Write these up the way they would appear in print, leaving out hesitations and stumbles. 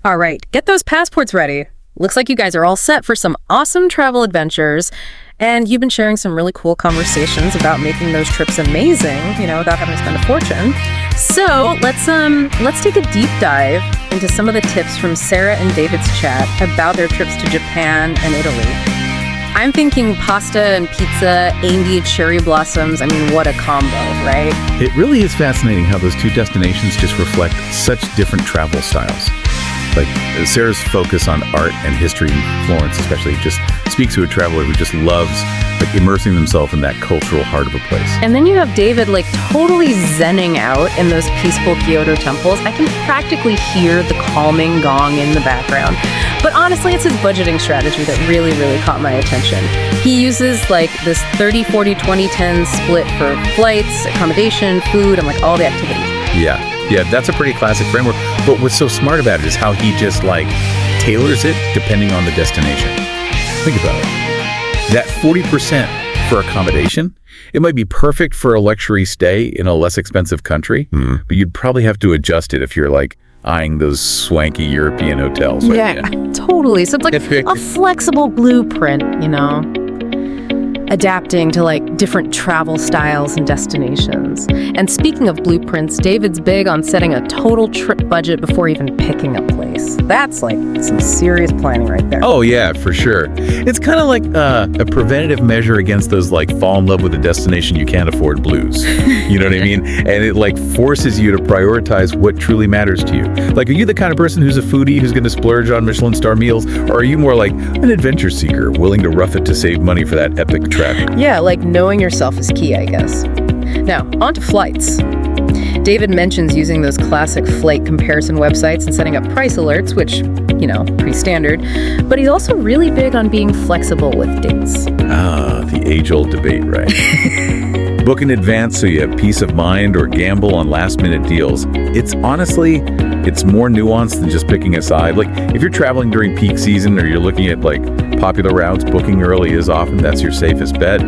All right, get those passports ready. Looks like you guys are all set for some awesome travel adventures. And you've been sharing some really cool conversations about making those trips amazing, without having to spend a fortune. So let's take a deep dive into some of the tips from Sarah and David's chat about their trips to Japan and Italy. I'm thinking pasta and pizza, Andy cherry blossoms. I mean, what a combo, right? It really is fascinating how those two destinations just reflect such different travel styles. Like Sarah's focus on art and history in Florence especially just speaks to a traveler who just loves immersing themselves in that cultural heart of a place. And then you have David totally zenning out in those peaceful Kyoto temples. I can practically hear the calming gong in the background. But honestly, it's his budgeting strategy that really, really caught my attention. He uses this 30-40-20-10 split for flights, accommodation, food, and all the activities. Yeah, that's a pretty classic framework. But what's so smart about it is how he just tailors it depending on the destination. Think about it. That 40% for accommodation, it might be perfect for a luxury stay in a less expensive country, but you'd probably have to adjust it if you're eyeing those swanky European hotels. Right? Yeah, totally. So it's a flexible blueprint, adapting to different travel styles and destinations. And speaking of blueprints, David's big on setting a total trip budget before even picking a place. That's some serious planning right there. Oh yeah, for sure. It's kind of like a preventative measure against those fall in love with a destination you can't afford blues. You know what I mean? And it forces you to prioritize what truly matters to you. Are you the kind of person who's a foodie who's going to splurge on Michelin star meals, or are you more like an adventure seeker willing to rough it to save money for that epic trip? Yeah, knowing yourself is key, I guess. Now, on to flights. David mentions using those classic flight comparison websites and setting up price alerts, which, pretty standard. But he's also really big on being flexible with dates. Ah, the age-old debate, right? Book in advance so you have peace of mind, or gamble on last-minute deals. It's more nuanced than just picking a side. If you're traveling during peak season or you're looking at popular routes, booking early is often that's your safest bet.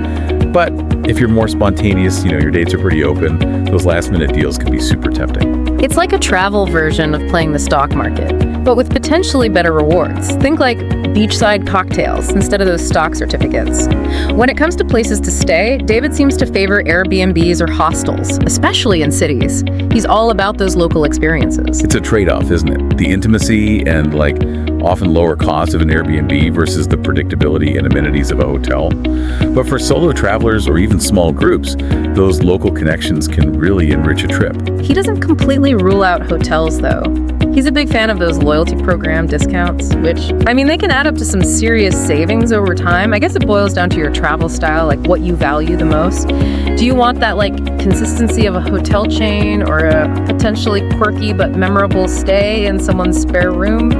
But if you're more spontaneous, your dates are pretty open, those last-minute deals can be super tempting. It's like a travel version of playing the stock market, but with potentially better rewards. Think beachside cocktails instead of those stock certificates. When it comes to places to stay, David seems to favor Airbnbs or hostels, especially in cities. He's all about those local experiences. It's a trade-off, isn't it? The intimacy and often lower cost of an Airbnb versus the predictability and amenities of a hotel. But for solo travelers or even small groups, those local connections can really enrich a trip. He doesn't completely rule out hotels, though. He's a big fan of those loyalty program discounts, which, they can add up to some serious savings over time. I guess it boils down to your travel style, what you value the most. Do you want that, consistency of a hotel chain, or a potentially quirky but memorable stay in someone's spare room,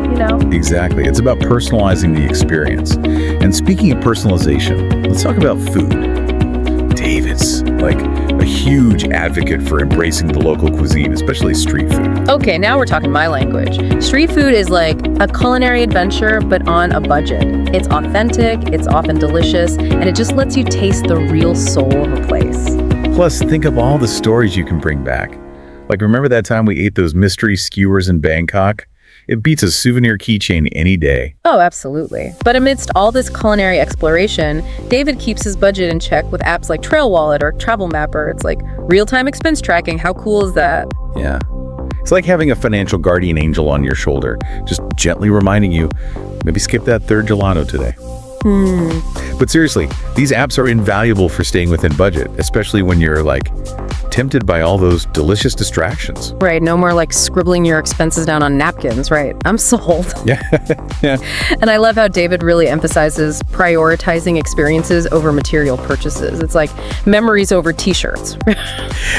Exactly. It's about personalizing the experience. And speaking of personalization, let's talk about food. David's a huge advocate for embracing the local cuisine, especially street food. Okay, now we're talking my language. Street food is a culinary adventure, but on a budget. It's authentic, it's often delicious, and it just lets you taste the real soul of a place. Plus, think of all the stories you can bring back. Remember that time we ate those mystery skewers in Bangkok? It beats a souvenir keychain any day. Oh, absolutely. But amidst all this culinary exploration, David keeps his budget in check with apps like Trail Wallet or Travel Mapper. It's real-time expense tracking. How cool is that? Yeah. It's like having a financial guardian angel on your shoulder, just gently reminding you, maybe skip that third gelato today. But seriously, these apps are invaluable for staying within budget, especially when you're tempted by all those delicious distractions. Right, no more scribbling your expenses down on napkins, right? I'm sold. Yeah. Yeah. And I love how David really emphasizes prioritizing experiences over material purchases. It's memories over t-shirts.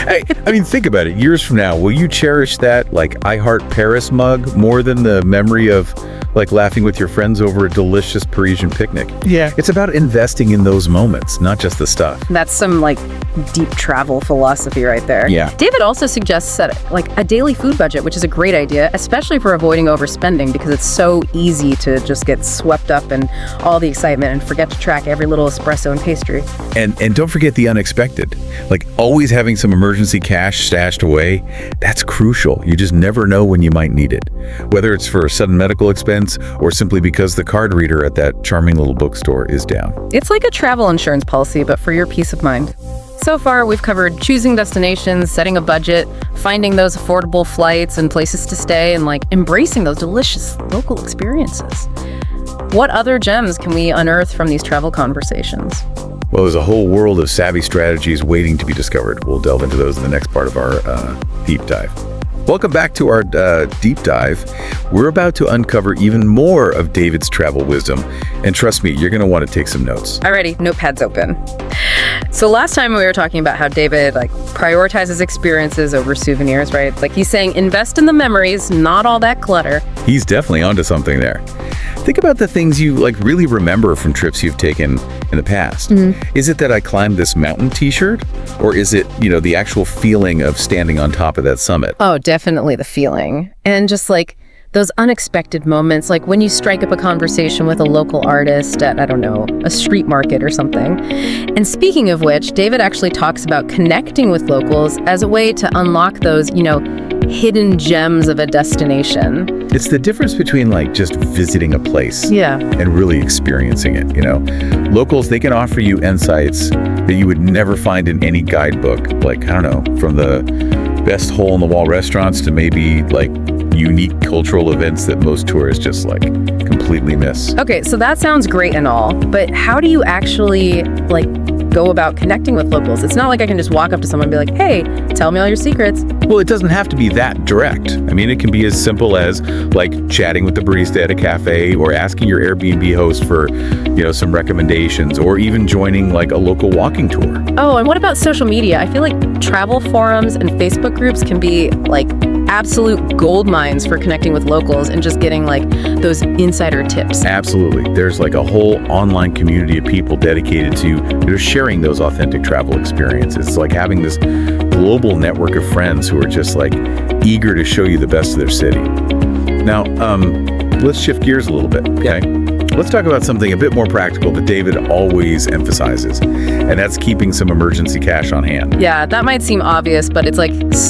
Hey, think about it. Years from now, will you cherish that I Heart Paris mug more than the memory of like laughing with your friends over a delicious Parisian picnic. Yeah. It's about investing in those moments, not just the stuff. That's some like deep travel philosophy right there. Yeah. David also suggests set like a daily food budget, which is a great idea, especially for avoiding overspending, because it's so easy to just get swept up in all the excitement and forget to track every little espresso and pastry. And don't forget the unexpected. Like always having some emergency cash stashed away, that's crucial. You just never know when you might need it. Whether it's for a sudden medical expense or simply because the card reader at that charming little bookstore is down. It's like a travel insurance policy, but for your peace of mind. So far, we've covered choosing destinations, setting a budget, finding those affordable flights and places to stay, and like embracing those delicious local experiences. What other gems can we unearth from these travel conversations? Well, there's a whole world of savvy strategies waiting to be discovered. We'll delve into those in the next part of our deep dive. Welcome back to our deep dive. We're about to uncover even more of David's travel wisdom. And trust me, you're going to want to take some notes. Alrighty, notepads open. So last time we were talking about how David prioritizes experiences over souvenirs, right? Like he's saying invest in the memories, not all that clutter. He's definitely onto something there. Think about the things you really remember from trips you've taken in the past. Mm-hmm. Is it that I climbed this mountain t-shirt? Or is it, the actual feeling of standing on top of that summit? Oh, definitely the feeling. And just those unexpected moments, like when you strike up a conversation with a local artist at, I don't know, a street market or something. And speaking of which, David actually talks about connecting with locals as a way to unlock those, hidden gems of a destination. It's the difference between just visiting a place and really experiencing it, Locals, they can offer you insights that you would never find in any guidebook. I don't know, from the best hole-in-the-wall restaurants to maybe unique cultural events that most tourists just completely miss. Okay, so that sounds great and all, but how do you actually go about connecting with locals? It's not like I can just walk up to someone and be like, hey, tell me all your secrets. Well, it doesn't have to be that direct. I mean, it can be as simple as chatting with the barista at a cafe or asking your Airbnb host for, some recommendations, or even joining a local walking tour. Oh, and what about social media? I feel like travel forums and Facebook groups can be absolute gold mines for connecting with locals and just getting those insider tips. Absolutely. There's a whole online community of people dedicated to sharing those authentic travel experiences. It's like having this global network of friends who are just eager to show you the best of their city. Now, let's shift gears a little bit, okay? Let's talk about something a bit more practical that David always emphasizes, and that's keeping some emergency cash on hand. Yeah, that might seem obvious, but it's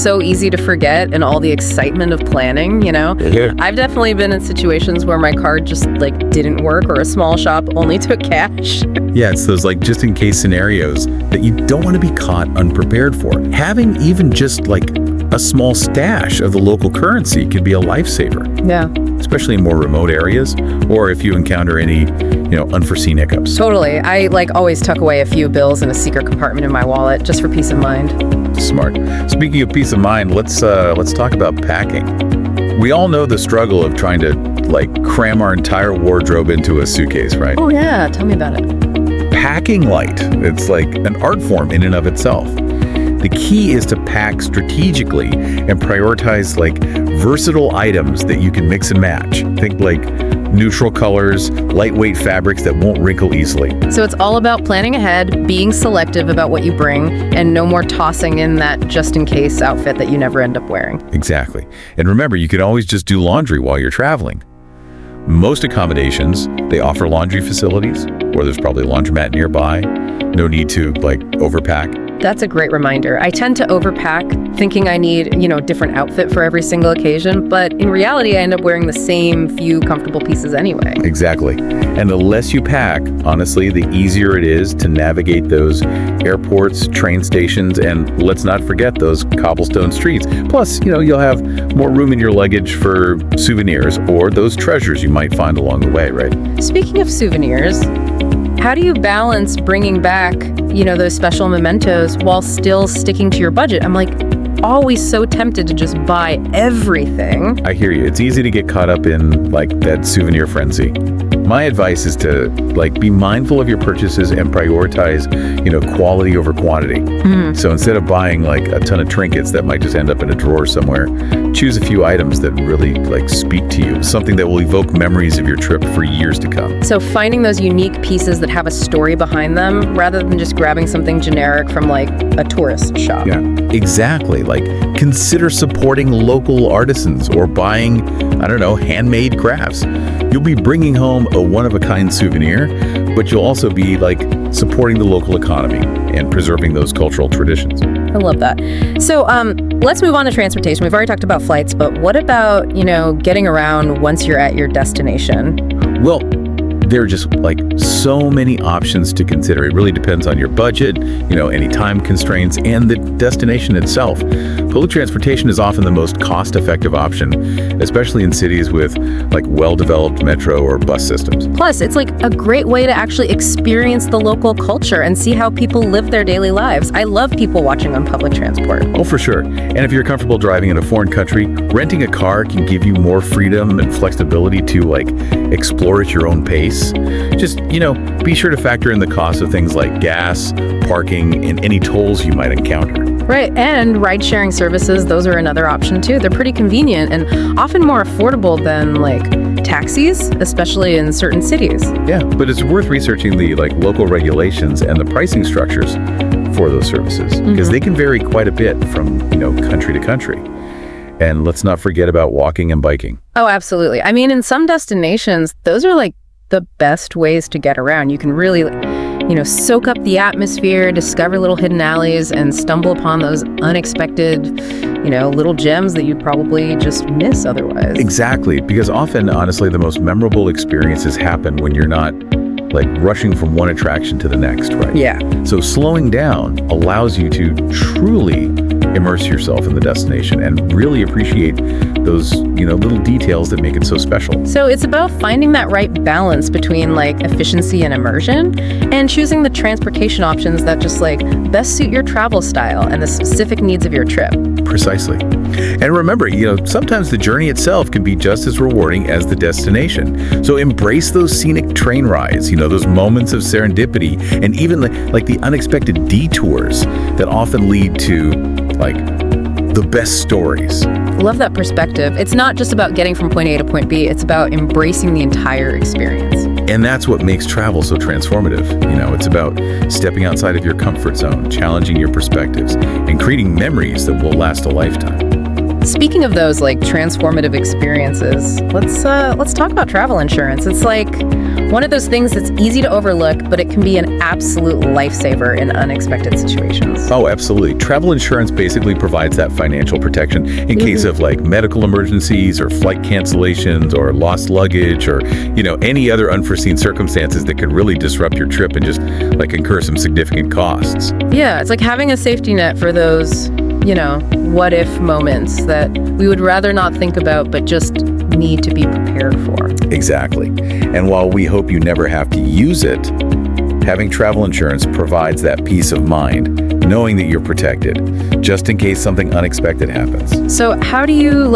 so easy to forget in all the excitement of planning, Yeah. I've definitely been in situations where my card just didn't work, or a small shop only took cash. Yeah, it's those just in case scenarios that you don't want to be caught unprepared for. Having even just a small stash of the local currency could be a lifesaver. Yeah. Especially in more remote areas, or if you encounter any, unforeseen hiccups. Totally. I always tuck away a few bills in a secret compartment in my wallet just for peace of mind. Smart. Speaking of peace of mind, let's talk about packing. We all know the struggle of trying to cram our entire wardrobe into a suitcase, right? Oh yeah, tell me about it. Packing light. It's an art form in and of itself. The key is to pack strategically and prioritize versatile items that you can mix and match. Think neutral colors, lightweight fabrics that won't wrinkle easily. So it's all about planning ahead, being selective about what you bring, and no more tossing in that just-in-case outfit that you never end up wearing. Exactly. And remember, you can always just do laundry while you're traveling. Most accommodations, they offer laundry facilities, or there's probably a laundromat nearby. No need to overpack. That's a great reminder. I tend to overpack, thinking I need, a different outfit for every single occasion, but in reality, I end up wearing the same few comfortable pieces anyway. Exactly. And the less you pack, honestly, the easier it is to navigate those airports, train stations, and let's not forget those cobblestone streets. Plus, you'll have more room in your luggage for souvenirs or those treasures you might find along the way, right? Speaking of souvenirs, how do you balance bringing back, those special mementos while still sticking to your budget? I'm always so tempted to just buy everything. I hear you. It's easy to get caught up in that souvenir frenzy. My advice is to be mindful of your purchases and prioritize, quality over quantity. So instead of buying a ton of trinkets that might just end up in a drawer somewhere, choose a few items that really speak to you, something that will evoke memories of your trip for years to come. So finding those unique pieces that have a story behind them rather than just grabbing something generic from a tourist shop. Yeah, exactly. Consider supporting local artisans or buying, handmade crafts. You'll be bringing home a one-of-a-kind souvenir, but you'll also be supporting the local economy and preserving those cultural traditions. I love that. So let's move on to transportation. We've already talked about flights, but what about, getting around once you're at your destination? Well, there are just so many options to consider. It really depends on your budget, any time constraints, and the destination itself. Public transportation is often the most cost-effective option, especially in cities with well-developed metro or bus systems. Plus, it's a great way to actually experience the local culture and see how people live their daily lives. I love people watching on public transport. Oh, for sure. And if you're comfortable driving in a foreign country, renting a car can give you more freedom and flexibility to explore at your own pace. Just, be sure to factor in the cost of things like gas, parking, and any tolls you might encounter. Right, and ride-sharing services, those are another option too. They're pretty convenient and often more affordable than taxis, especially in certain cities. Yeah, but it's worth researching the local regulations and the pricing structures for those services, because they can vary quite a bit from, country to country. And let's not forget about walking and biking. Oh, absolutely. I mean, in some destinations, those are the best ways to get around. You can really, soak up the atmosphere, discover little hidden alleys, and stumble upon those unexpected, little gems that you'd probably just miss otherwise. Exactly, because often, honestly, the most memorable experiences happen when you're not rushing from one attraction to the next, right? Yeah. So slowing down allows you to truly immerse yourself in the destination and really appreciate those, little details that make it so special. So it's about finding that right balance between efficiency and immersion and choosing the transportation options that just best suit your travel style and the specific needs of your trip. Precisely. And remember, sometimes the journey itself can be just as rewarding as the destination. So embrace those scenic train rides, those moments of serendipity, and even the unexpected detours that often lead to the best stories. Love that perspective. It's not just about getting from point A to point B, it's about embracing the entire experience. And that's what makes travel so transformative. It's about stepping outside of your comfort zone, challenging your perspectives, and creating memories that will last a lifetime. Speaking of those transformative experiences, let's talk about travel insurance. It's one of those things that's easy to overlook, but it can be an absolute lifesaver in unexpected situations. Oh, absolutely. Travel insurance basically provides that financial protection in case of medical emergencies or flight cancellations or lost luggage or, any other unforeseen circumstances that could really disrupt your trip and just incur some significant costs. Yeah, it's having a safety net for those, what if moments that we would rather not think about but just need to be prepared for. Exactly. And while we hope you never have to use it, having travel insurance provides that peace of mind, knowing that you're protected, just in case something unexpected happens. So how do you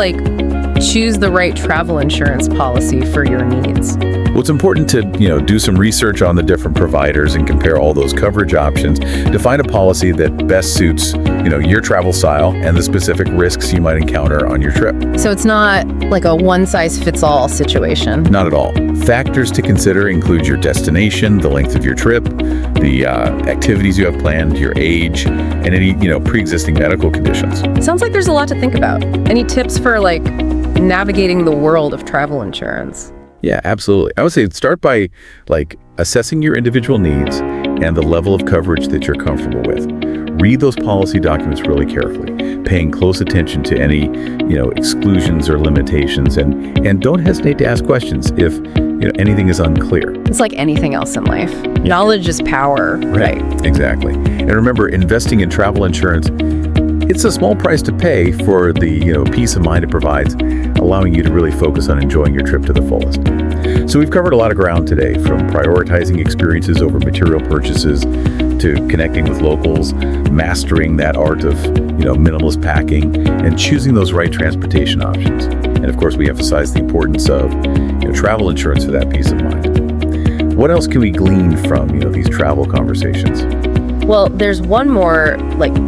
choose the right travel insurance policy for your needs? Well, it's important to, do some research on the different providers and compare all those coverage options to find a policy that best suits, your travel style and the specific risks you might encounter on your trip. So it's not a one-size-fits-all situation? Not at all. Factors to consider include your destination, the length of your trip, the activities you have planned, your age, and any, pre-existing medical conditions. Sounds like there's a lot to think about. Any tips for navigating the world of travel insurance? Yeah, absolutely. I would say start by assessing your individual needs and the level of coverage that you're comfortable with. Read those policy documents really carefully, paying close attention to any, exclusions or limitations, and don't hesitate to ask questions if, anything is unclear. It's like anything else in life. Knowledge is power, right? Exactly. And remember, investing in travel insurance, it's a small price to pay for the, peace of mind it provides, allowing you to really focus on enjoying your trip to the fullest. So we've covered a lot of ground today, from prioritizing experiences over material purchases to connecting with locals, mastering that art of, minimalist packing, and choosing those right transportation options. And of course, we emphasize the importance of, travel insurance for that peace of mind. What else can we glean from, these travel conversations? Well, there's one more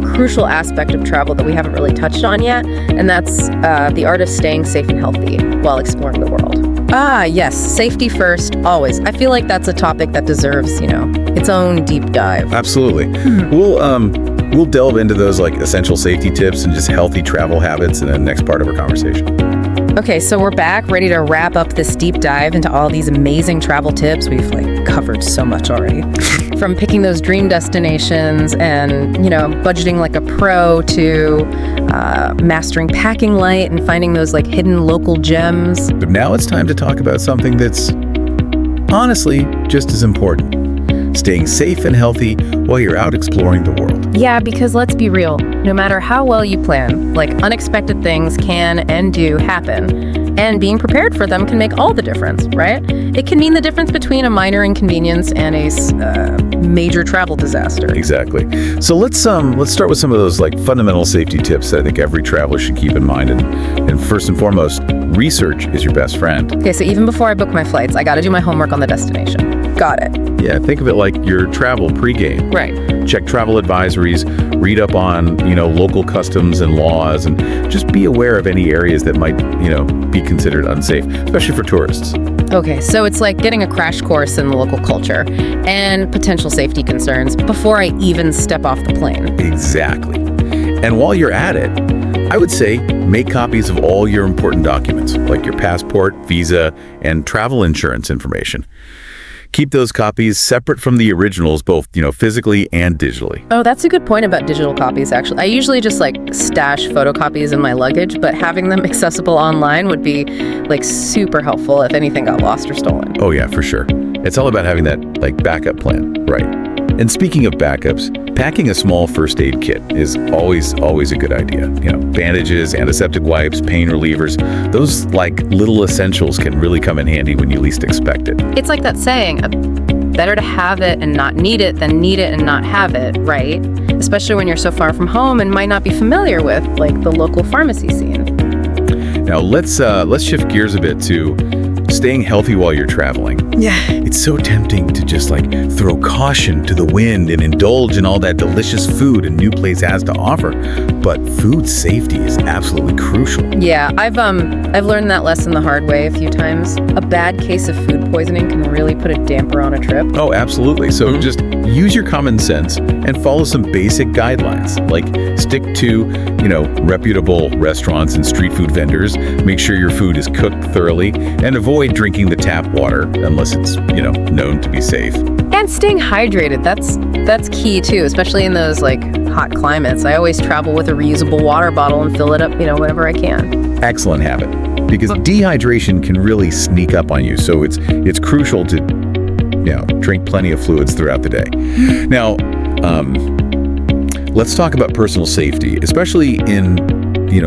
crucial aspect of travel that we haven't really touched on yet, and that's the art of staying safe and healthy while exploring the world. Ah, yes, safety first, always. I feel like that's a topic that deserves, its own deep dive. Absolutely. We'll delve into those essential safety tips and just healthy travel habits in the next part of our conversation. Okay, so we're back, ready to wrap up this deep dive into all these amazing travel tips. We've covered so much already. From picking those dream destinations and, budgeting like a pro to mastering packing light and finding those hidden local gems. But now it's time to talk about something that's honestly just as important. Staying safe and healthy while you're out exploring the world. Yeah, because let's be real, no matter how well you plan, unexpected things can and do happen. And being prepared for them can make all the difference, right? It can mean the difference between a minor inconvenience and a major travel disaster. Exactly. So let's start with some of those fundamental safety tips that I think every traveler should keep in mind. And first and foremost, research is your best friend. Okay, so even before I book my flights, I got to do my homework on the destination. Got it. Yeah, think of it like your travel pregame. Right. Check travel advisories, read up on, local customs and laws, and just be aware of any areas that might, be considered unsafe, especially for tourists. Okay, so it's like getting a crash course in the local culture and potential safety concerns before I even step off the plane. Exactly. And while you're at it, I would say make copies of all your important documents, like your passport, visa, and travel insurance information. Keep those copies separate from the originals, both, physically and digitally. Oh, that's a good point about digital copies, actually. I usually just stash photocopies in my luggage, but having them accessible online would be super helpful if anything got lost or stolen. Oh yeah, for sure. It's all about having that backup plan, right? And speaking of backups, packing a small first aid kit is always a good idea. Bandages, antiseptic wipes, pain relievers, those little essentials can really come in handy when you least expect it. It's like that saying, better to have it and not need it than need it and not have it, right? Especially when you're so far from home and might not be familiar with the local pharmacy scene. Now let's shift gears a bit to staying healthy while you're traveling. Yeah. It's so tempting to just throw caution to the wind and indulge in all that delicious food a new place has to offer. But food safety is absolutely crucial. Yeah, I've learned that lesson the hard way a few times. A bad case of food poisoning can really put a damper on a trip. Oh, absolutely. So just use your common sense and follow some basic guidelines. Stick to, reputable restaurants and street food vendors. Make sure your food is cooked thoroughly and avoid drinking the tap water unless it's, known to be safe. And staying hydrated, that's key too, especially in those hot climates. I always travel with a reusable water bottle and fill it up, whenever I can. Excellent habit, because dehydration can really sneak up on you. So it's crucial to, drink plenty of fluids throughout the day. Now, let's talk about personal safety, especially in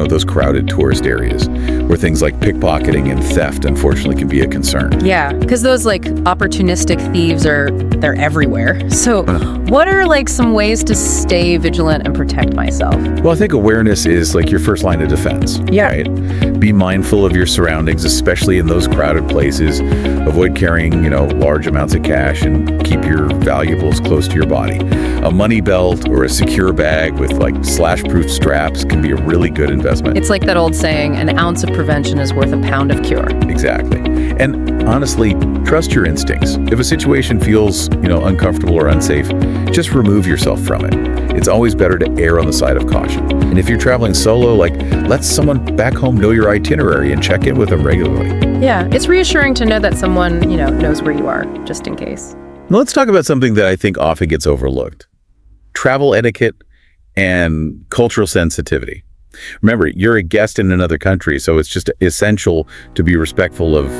those crowded tourist areas where things like pickpocketing and theft, unfortunately, can be a concern. Yeah, because those opportunistic thieves they're everywhere. So what are some ways to stay vigilant and protect myself? Well, I think awareness is your first line of defense. Yeah. Right? Be mindful of your surroundings, especially in those crowded places. Avoid carrying, large amounts of cash and keep your valuables close to your body. A money belt or a secure bag with slash-proof straps can be a really good investment. It's like that old saying, an ounce of prevention is worth a pound of cure. Exactly. And honestly, trust your instincts. If a situation feels, uncomfortable or unsafe, just remove yourself from it. It's always better to err on the side of caution. And if you're traveling solo, let someone back home know your itinerary and check in with them regularly. Yeah, it's reassuring to know that someone, knows where you are, just in case. Now let's talk about something that I think often gets overlooked. Travel etiquette and cultural sensitivity. Remember, you're a guest in another country, so it's just essential to be respectful of,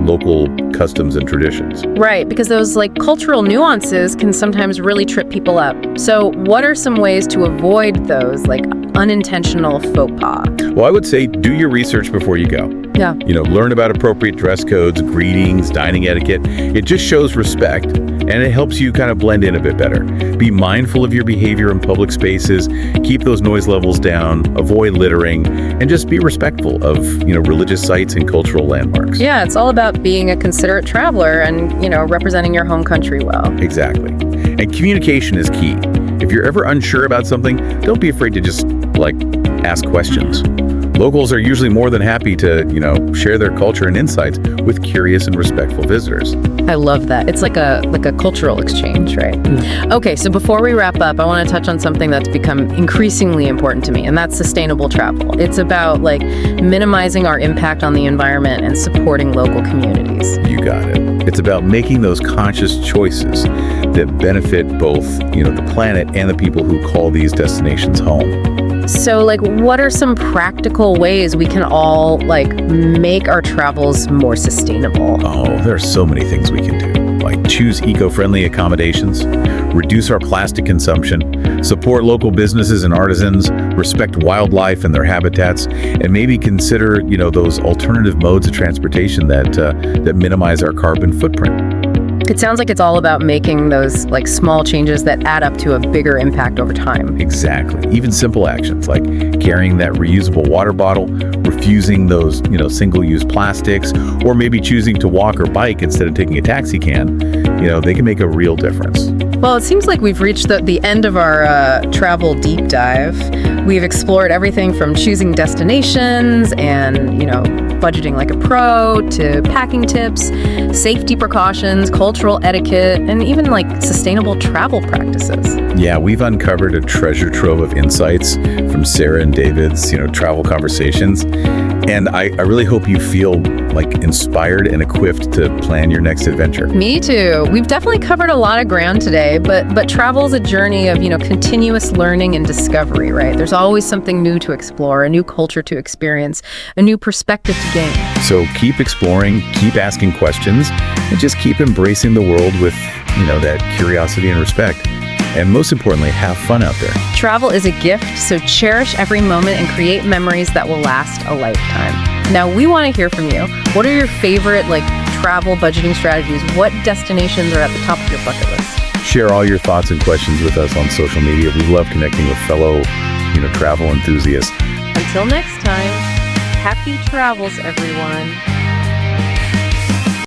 local customs and traditions. Right, because those cultural nuances can sometimes really trip people up. So what are some ways to avoid those unintentional faux pas? Well, I would say do your research before you go. Yeah. Learn about appropriate dress codes, greetings, dining etiquette. It just shows respect, and it helps you kind of blend in a bit better. Be mindful of your behavior in public spaces, keep those noise levels down, avoid littering, and just be respectful of, religious sites and cultural landmarks. Yeah, it's all about being a considerate traveler and, representing your home country well. Exactly. And communication is key. If you're ever unsure about something, don't be afraid to just, ask questions. Locals are usually more than happy to, share their culture and insights with curious and respectful visitors. I love that. It's like a cultural exchange, right? Okay, so before we wrap up, I want to touch on something that's become increasingly important to me, and that's sustainable travel. It's about minimizing our impact on the environment and supporting local communities. You got it. It's about making those conscious choices that benefit both, the planet and the people who call these destinations home. So, what are some practical ways we can all, make our travels more sustainable? Oh, there are so many things we can do. Choose eco-friendly accommodations, reduce our plastic consumption, support local businesses and artisans, respect wildlife and their habitats, and maybe consider, those alternative modes of transportation that minimize our carbon footprint. It sounds like it's all about making those small changes that add up to a bigger impact over time. Exactly. Even simple actions like carrying that reusable water bottle, refusing those, single-use plastics, or maybe choosing to walk or bike instead of taking a taxi can, they can make a real difference. Well, it seems like we've reached the end of our travel deep dive. We've explored everything from choosing destinations and, budgeting like a pro to packing tips, safety precautions, cultural etiquette, and even sustainable travel practices. Yeah, we've uncovered a treasure trove of insights from Sarah and David's, travel conversations. And I really hope you feel inspired and equipped to plan your next adventure. Me too. We've definitely covered a lot of ground today, but travel's a journey of, continuous learning and discovery, right? There's always something new to explore, a new culture to experience, a new perspective to gain. So keep exploring, keep asking questions, and just keep embracing the world with, that curiosity and respect. And most importantly, have fun out there. Travel is a gift, so cherish every moment and create memories that will last a lifetime. Now, we want to hear from you. What are your favorite, travel budgeting strategies? What destinations are at the top of your bucket list? Share all your thoughts and questions with us on social media. We love connecting with fellow, travel enthusiasts. Until next time, happy travels, everyone.